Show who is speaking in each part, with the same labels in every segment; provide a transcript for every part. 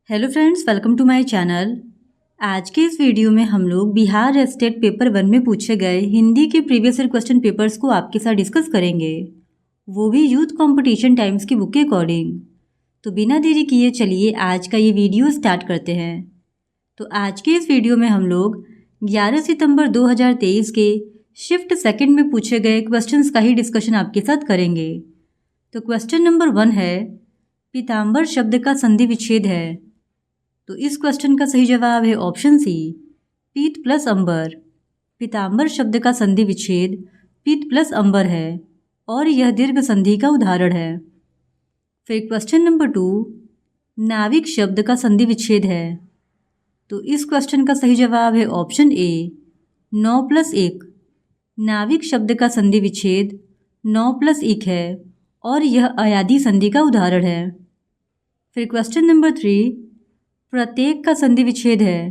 Speaker 1: Hello friends, welcome to my channel. आज के इस वीडियो में हम लोग बिहार स्टेट पेपर 1 में पूछे गए हिंदी के प्रीवियस ईयर क्वेश्चन पेपर्स को आपके साथ डिस्कस करेंगे, वो भी यूथ कंपटीशन टाइम्स की बुक के अकॉर्डिंग। तो बिना देरी किए चलिए आज का ये वीडियो स्टार्ट करते हैं। तो आज के इस वीडियो में हम लोग 11 सितंबर 2023 के शिफ्ट सेकंड में पूछे गए क्वेश्चंस का ही डिस्कशन आपके साथ करेंगे। तो क्वेश्चन नंबर 1 है, पीताम्बर शब्द का संधि विच्छेद है। तो इस क्वेश्चन का सही जवाब है ऑप्शन सी, पीत प्लस अंबर। पीताम्बर शब्द का संधि विच्छेद पीत प्लस अंबर है और यह दीर्घ संधि का उदाहरण है। फिर क्वेश्चन नंबर 2, नाविक शब्द का संधि विच्छेद है। तो इस क्वेश्चन का सही जवाब है ऑप्शन ए, 9 + 1। नाविक शब्द का संधि विच्छेद 9 + 1 है और यह अयादी संधि का उदाहरण है। फिर क्वेश्चन नंबर 3, प्रत्येक का संधि विच्छेद है।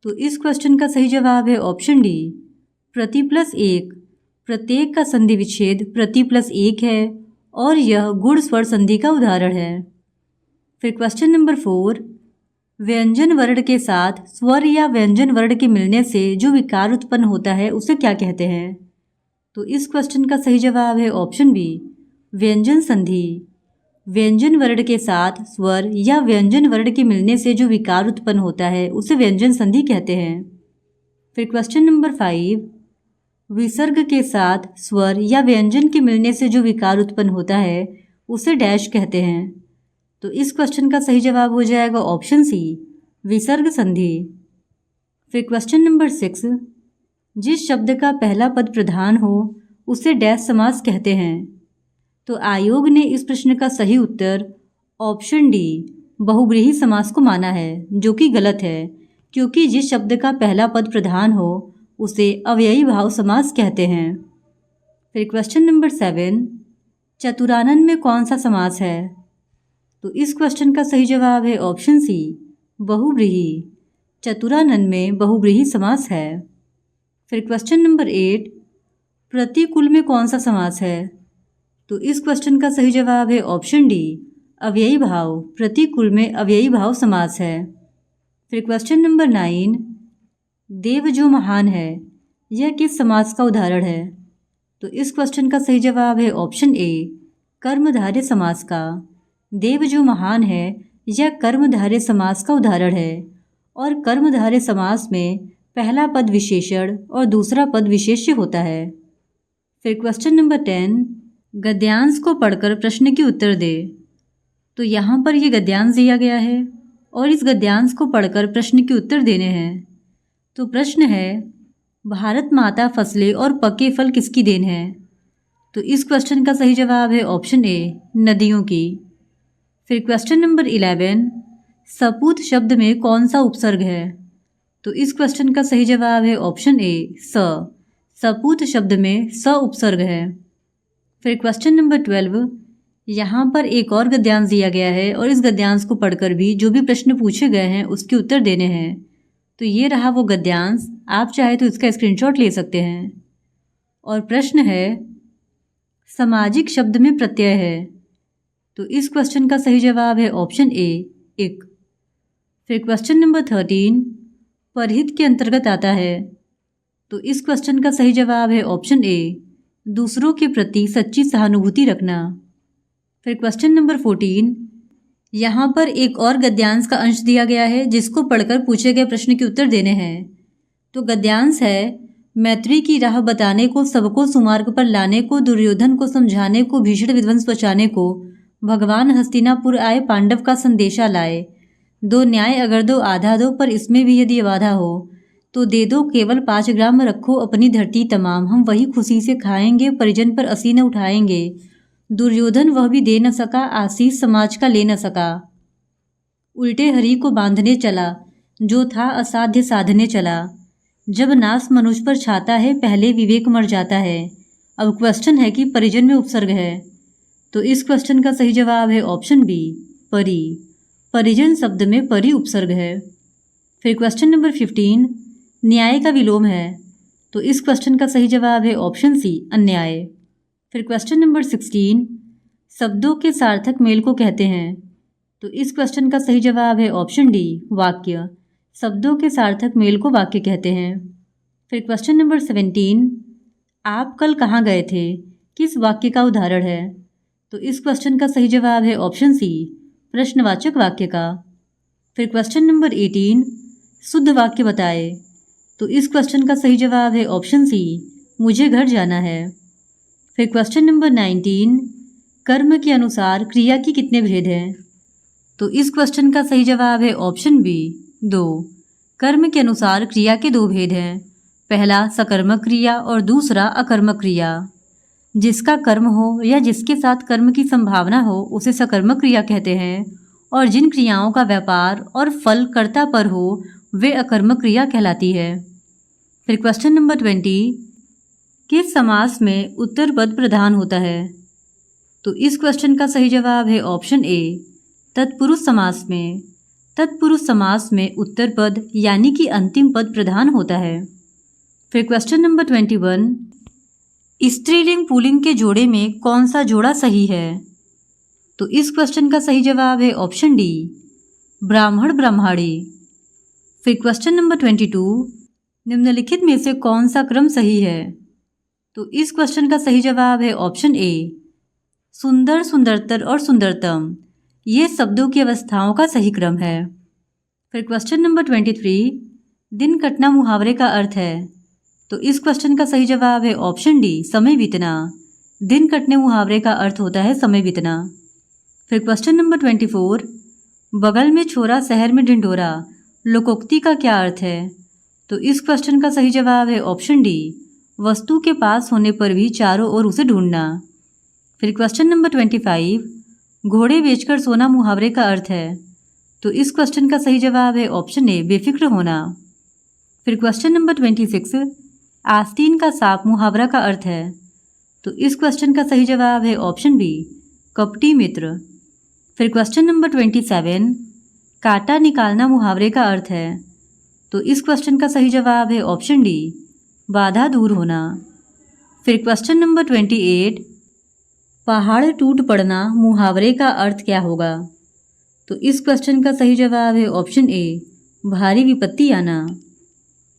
Speaker 1: तो इस क्वेश्चन का सही जवाब है ऑप्शन डी, प्रति + 1। प्रत्येक का संधि विच्छेद प्रति + 1 है और यह गुण स्वर संधि का उदाहरण है। फिर क्वेश्चन नंबर 4, व्यंजन वर्ण के साथ स्वर या व्यंजन वर्ण के मिलने से जो विकार उत्पन्न होता है उसे क्या कहते हैं। तो इस क्वेश्चन का सही जवाब है ऑप्शन बी, व्यंजन संधि। व्यंजन वर्ण के साथ स्वर या व्यंजन वर्ण के मिलने से जो विकार उत्पन्न होता है उसे व्यंजन संधि कहते हैं। फिर क्वेश्चन नंबर 5, विसर्ग के साथ स्वर या व्यंजन के मिलने से जो विकार उत्पन्न होता है उसे डैश कहते हैं। तो इस क्वेश्चन का सही जवाब हो जाएगा ऑप्शन सी, विसर्ग संधि। फिर क्वेश्चन नंबर 6, जिस शब्द का पहला पद प्रधान हो उसे डैश समास कहते हैं। तो आयोग ने इस प्रश्न का सही उत्तर ऑप्शन डी, बहुब्रीहि समास को माना है, जो कि गलत है, क्योंकि जिस शब्द का पहला पद प्रधान हो उसे अव्ययी भाव समास कहते हैं। फिर क्वेश्चन नंबर 7, चतुरानन में कौन सा समास है। तो इस क्वेश्चन का सही जवाब है ऑप्शन सी, बहुब्रीहि। चतुरानन में बहुब्रीहि समास है। फिर क्वेश्चन नंबर 8, प्रतिकूल में कौन सा समास है। तो इस क्वेश्चन का सही जवाब है ऑप्शन डी, अव्ययी भाव। प्रतिकूल में अव्ययी भाव समास है। फिर क्वेश्चन नंबर 9, देव जो महान है यह किस समास का उदाहरण है। तो इस क्वेश्चन का सही जवाब है ऑप्शन ए, कर्मधारय समास का। देव जो महान है यह कर्मधारय समास का उदाहरण है और कर्मधारय समास में पहला पद विशेषण और दूसरा पद विशेष्य होता है। फिर क्वेश्चन नंबर 10, गद्यांश को पढ़कर प्रश्न के उत्तर दे। तो यहाँ पर ये गद्यांश दिया गया है और इस गद्यांश को पढ़कर प्रश्न के उत्तर देने हैं। तो प्रश्न है, भारत माता फसलें और पके फल किसकी देन है। तो इस क्वेश्चन का सही जवाब है ऑप्शन ए, नदियों की। फिर क्वेश्चन नंबर 11, सपूत शब्द में कौन सा उपसर्ग है। तो इस क्वेश्चन का सही जवाब है ऑप्शन ए, स। सपूत शब्द में स उपसर्ग है। फिर क्वेश्चन नंबर 12, यहाँ पर एक और गद्यांश दिया गया है और इस गद्यांश को पढ़कर भी जो भी प्रश्न पूछे गए हैं उसके उत्तर देने हैं। तो ये रहा वो गद्यांश, आप चाहे तो इसका स्क्रीनशॉट ले सकते हैं। और प्रश्न है, सामाजिक शब्द में प्रत्यय है। तो इस क्वेश्चन का सही जवाब है ऑप्शन ए, इक। फिर क्वेश्चन नंबर 13, परहित के अंतर्गत आता है। तो इस क्वेश्चन का सही जवाब है ऑप्शन ए, दूसरों के प्रति सच्ची सहानुभूति रखना। फिर क्वेश्चन नंबर 14, यहाँ पर एक और गद्यांश का अंश दिया गया है जिसको पढ़कर पूछे गए प्रश्न के उत्तर देने हैं। तो गद्यांश है, मैत्री की राह बताने को, सबको सुमार्ग पर लाने को, दुर्योधन को समझाने को, भीषण विध्वंस बचाने को, भगवान हस्तिनापुर आए, पांडव का संदेशा लाए। दो न्याय अगर दो आधा दो, पर इसमें भी यदि बाधा हो तो दे दो, केवल 5 ग्राम रखो अपनी धरती तमाम, हम वही खुशी से खाएंगे, परिजन पर असी न उठाएंगे। दुर्योधन वह भी दे न सका, आशीष समाज का ले न सका। उल्टे हरि को बांधने चला, जो था असाध्य साधने चला। जब नाश मनुष्य पर छाता है, पहले विवेक मर जाता है। अब क्वेश्चन है कि परिजन में उपसर्ग है। तो इस क्वेश्चन का सही जवाब है ऑप्शन बी, परि। परिजन शब्द में परि उपसर्ग है। फिर क्वेश्चन नंबर 15, न्याय का विलोम है। तो इस क्वेश्चन का सही जवाब है ऑप्शन सी, अन्याय। फिर क्वेश्चन नंबर 16, शब्दों के सार्थक मेल को कहते हैं। तो इस क्वेश्चन का सही जवाब है ऑप्शन डी, वाक्य। शब्दों के सार्थक मेल को वाक्य कहते हैं। फिर क्वेश्चन नंबर 17, आप कल कहाँ गए थे, किस वाक्य का उदाहरण है? तो इस क्वेश्चन का सही जवाब है ऑप्शन सी, प्रश्नवाचक वाक्य का। फिर क्वेश्चन नंबर 18, शुद्ध वाक्य बताए। तो इस क्वेश्चन का सही जवाब है ऑप्शन सी, मुझे घर जाना है। फिर क्वेश्चन नंबर 19, कर्म के अनुसार क्रिया की कितने भेद हैं? तो इस क्वेश्चन का सही जवाब है ऑप्शन बी, 2। कर्म के अनुसार क्रिया के 2 भेद हैं। पहला सकर्मक क्रिया और दूसरा अकर्मक क्रिया। जिसका कर्म हो या जिसके साथ कर्म की संभावना हो उसे सकर्मक क्रिया कहते हैं, और जिन क्रियाओं का व्यापार और फल कर्ता पर हो वे अकर्मक क्रिया कहलाती है। फिर क्वेश्चन नंबर 20, किस समास में उत्तर पद प्रधान होता है? तो इस क्वेश्चन का सही जवाब है ऑप्शन ए, तत्पुरुष समास में। तत्पुरुष समास में उत्तर पद यानी कि अंतिम पद प्रधान होता है। फिर क्वेश्चन नंबर 21, स्त्रीलिंग पुल्लिंग के जोड़े में कौन सा जोड़ा सही है? तो इस क्वेश्चन का सही जवाब है ऑप्शन डी, ब्राह्मण ब्राह्मणी। फिर क्वेश्चन नंबर 22, निम्नलिखित में से कौन सा क्रम सही है? तो इस क्वेश्चन का सही जवाब है ऑप्शन ए, सुंदर, सुंदरतर और सुंदरतम। ये शब्दों की अवस्थाओं का सही क्रम है। फिर क्वेश्चन नंबर 23, दिन कटना मुहावरे का अर्थ है। तो इस क्वेश्चन का सही जवाब है ऑप्शन डी, समय बीतना। दिन कटने मुहावरे का अर्थ होता है समय बीतना। फिर क्वेश्चन नंबर 24, बगल में छोरा शहर में ढिंढोरा लोकोक्ति का क्या अर्थ है? तो इस क्वेश्चन का सही जवाब है ऑप्शन डी, वस्तु के पास होने पर भी चारों ओर उसे ढूंढना। फिर क्वेश्चन नंबर 25, घोड़े बेचकर सोना मुहावरे का अर्थ है। तो इस क्वेश्चन का सही जवाब है ऑप्शन ए, बेफिक्र होना। फिर क्वेश्चन नंबर 26, आस्तीन का सांप मुहावरा का अर्थ है। तो इस क्वेश्चन का सही जवाब है ऑप्शन बी, कपटी मित्र। फिर क्वेश्चन नंबर 27, कांटा निकालना मुहावरे का अर्थ है। तो इस क्वेश्चन का सही जवाब है ऑप्शन डी, बाधा दूर होना। फिर क्वेश्चन नंबर 28, पहाड़ टूट पड़ना मुहावरे का अर्थ क्या होगा? तो इस क्वेश्चन का सही जवाब है ऑप्शन ए, भारी विपत्ति आना।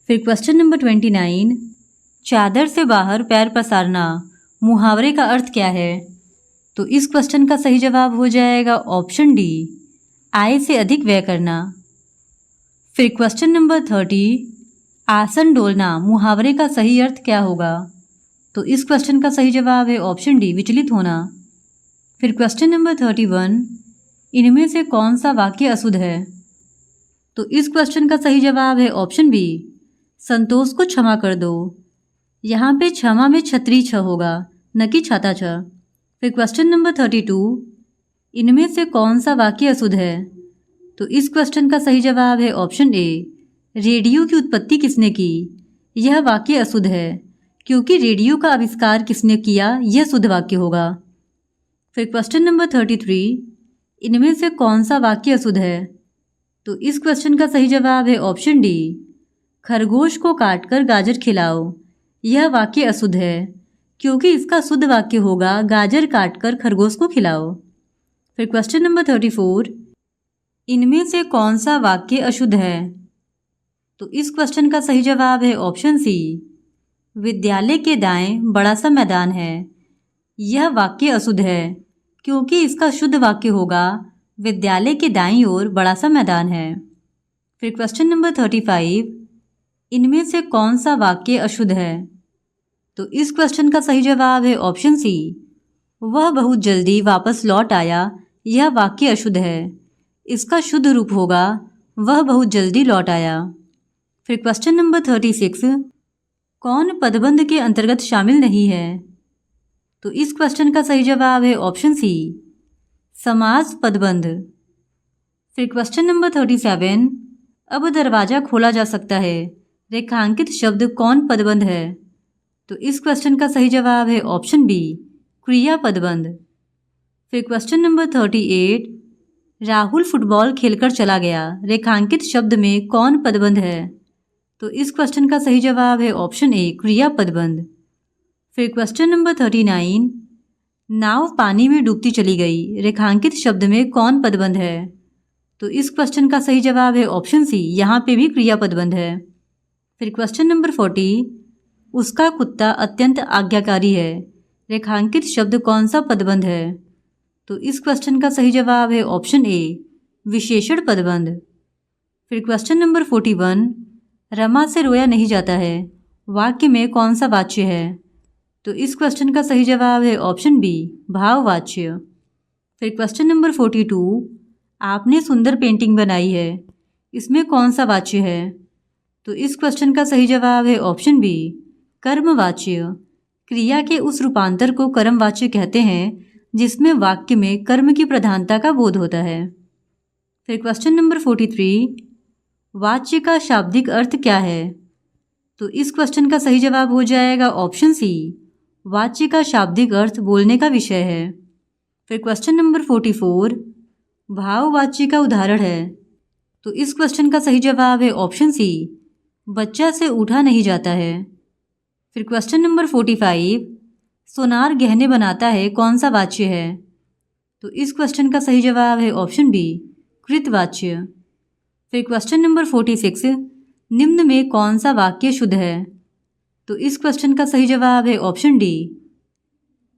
Speaker 1: फिर क्वेश्चन नंबर 29, चादर से बाहर पैर पसारना मुहावरे का अर्थ क्या है? तो इस क्वेश्चन का सही जवाब हो जाएगा ऑप्शन डी, आय से अधिक व्यय करना। फिर क्वेश्चन नंबर 30, आसन डोलना मुहावरे का सही अर्थ क्या होगा? तो इस क्वेश्चन का सही जवाब है ऑप्शन डी, विचलित होना। फिर क्वेश्चन नंबर 31, इनमें से कौन सा वाक्य अशुद्ध है? तो इस क्वेश्चन का सही जवाब है ऑप्शन बी, संतोष को क्षमा कर दो। यहाँ पे क्षमा में छतरी छ होगा, न कि छाता छ। फिर क्वेश्चन नंबर 32, इनमें से कौन सा वाक्य अशुद्ध है? तो इस क्वेश्चन का सही जवाब है ऑप्शन ए, रेडियो की उत्पत्ति किसने की? यह वाक्य अशुद्ध है क्योंकि रेडियो का आविष्कार किसने किया, यह शुद्ध वाक्य होगा। फिर क्वेश्चन नंबर 33, इनमें से कौन सा वाक्य अशुद्ध है? तो इस क्वेश्चन का सही जवाब है ऑप्शन डी, खरगोश को काटकर गाजर खिलाओ। यह वाक्य अशुद्ध है क्योंकि इसका शुद्ध वाक्य होगा, गाजर काटकर खरगोश को खिलाओ। फिर क्वेश्चन नंबर 34, इनमें से कौन सा वाक्य अशुद्ध है? तो इस क्वेश्चन का सही जवाब है ऑप्शन सी, विद्यालय के दाएं बड़ा सा मैदान है। यह वाक्य अशुद्ध है क्योंकि इसका शुद्ध वाक्य होगा, विद्यालय के दाईं ओर बड़ा सा मैदान है। फिर क्वेश्चन नंबर 35, इनमें से कौन सा वाक्य अशुद्ध है? तो इस क्वेश्चन का सही जवाब है ऑप्शन सी, वह बहुत जल्दी वापस लौट आया। यह वाक्य अशुद्ध है, इसका शुद्ध रूप होगा, वह बहुत जल्दी लौट आया। फिर क्वेश्चन नंबर 36, कौन पदबंध के अंतर्गत शामिल नहीं है? तो इस क्वेश्चन का सही जवाब है ऑप्शन सी, समास पदबंध। फिर क्वेश्चन नंबर 37, अब दरवाज़ा खोला जा सकता है, रेखांकित शब्द कौन पदबंध है? तो इस क्वेश्चन का सही जवाब है ऑप्शन बी, क्रिया पदबंध। फिर क्वेश्चन नंबर 38, राहुल फुटबॉल खेलकर चला गया, रेखांकित शब्द में कौन पदबंध है? तो इस क्वेश्चन का सही जवाब है ऑप्शन ए, क्रिया पदबंध। फिर क्वेश्चन नंबर 39, नाव पानी में डूबती चली गई, रेखांकित शब्द में कौन पदबंध है? तो इस क्वेश्चन का सही जवाब है ऑप्शन सी, यहाँ पे भी क्रिया पदबंध है। फिर क्वेश्चन नंबर 40, उसका कुत्ता अत्यंत आज्ञाकारी है, रेखांकित शब्द कौन सा पदबंध है? तो इस क्वेश्चन का सही जवाब है ऑप्शन ए, विशेषण पदबंध। फिर क्वेश्चन नंबर 41, रमा से रोया नहीं जाता है, वाक्य में कौन सा वाच्य है? तो इस क्वेश्चन का सही जवाब है ऑप्शन बी, भाववाच्य। फिर क्वेश्चन नंबर 42, आपने सुंदर पेंटिंग बनाई है, इसमें कौन सा वाच्य है? तो इस क्वेश्चन का सही जवाब है ऑप्शन बी, कर्मवाच्य। क्रिया के उस रूपांतर को कर्मवाच्य कहते हैं जिसमें वाक्य में कर्म की प्रधानता का बोध होता है। फिर क्वेश्चन नंबर 43, वाच्य का शाब्दिक अर्थ क्या है? तो इस क्वेश्चन का सही जवाब हो जाएगा ऑप्शन सी, वाच्य का शाब्दिक अर्थ बोलने का विषय है। फिर क्वेश्चन नंबर 44, भाववाच्य का उदाहरण है। तो इस क्वेश्चन का सही जवाब है ऑप्शन सी, बच्चा से उठा नहीं जाता है। फिर क्वेश्चन नंबर 45, सोनार गहने बनाता है, कौन सा वाच्य है? तो इस क्वेश्चन का सही जवाब है ऑप्शन बी, कृतवाच्य। फिर क्वेश्चन नंबर 46, निम्न में कौन सा वाक्य शुद्ध है? तो इस क्वेश्चन का सही जवाब है ऑप्शन डी,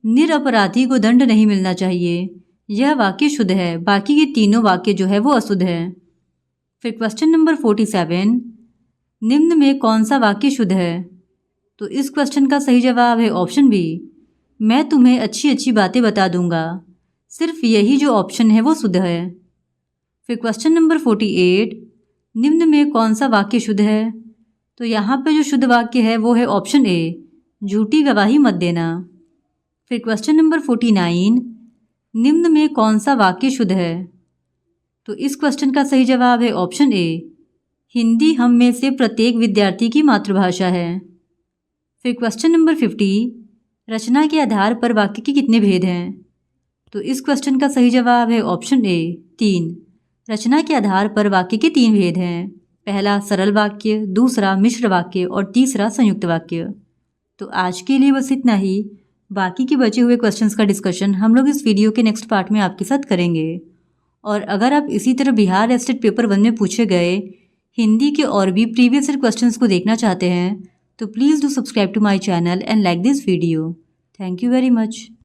Speaker 1: निरपराधी को दंड नहीं मिलना चाहिए, यह वाक्य शुद्ध है, बाकी के तीनों वाक्य जो है वो अशुद्ध है। फिर क्वेश्चन नंबर 47, निम्न में कौन सा वाक्य शुद्ध है? तो इस क्वेश्चन का सही जवाब है ऑप्शन बी, मैं तुम्हें अच्छी अच्छी बातें बता दूंगा, सिर्फ यही जो ऑप्शन है वो शुद्ध है। फिर क्वेश्चन नंबर 48, निम्न में कौन सा वाक्य शुद्ध है? तो यहाँ पे जो शुद्ध वाक्य है वो है ऑप्शन ए, झूठी गवाही मत देना। फिर क्वेश्चन नंबर 49, निम्न में कौन सा वाक्य शुद्ध है? तो इस क्वेश्चन का सही जवाब है ऑप्शन ए, हिंदी हम में से प्रत्येक विद्यार्थी की मातृभाषा है। फिर क्वेश्चन नंबर 50, रचना के आधार पर वाक्य के कितने भेद हैं? तो इस क्वेश्चन का सही जवाब है ऑप्शन ए, 3। रचना के आधार पर वाक्य के 3 भेद हैं, पहला सरल वाक्य, दूसरा मिश्र वाक्य और तीसरा संयुक्त वाक्य। तो आज के लिए बस इतना ही, बाकी के बचे हुए क्वेश्चंस का डिस्कशन हम लोग इस वीडियो के नेक्स्ट पार्ट में आपके साथ करेंगे। और अगर आप इसी तरह बिहार एस्टेट पेपर 1 में पूछे गए हिंदी के और भी प्रीवियस ईयर क्वेश्चंस को देखना चाहते हैं तो please do subscribe to my channel and like this video. Thank you very much.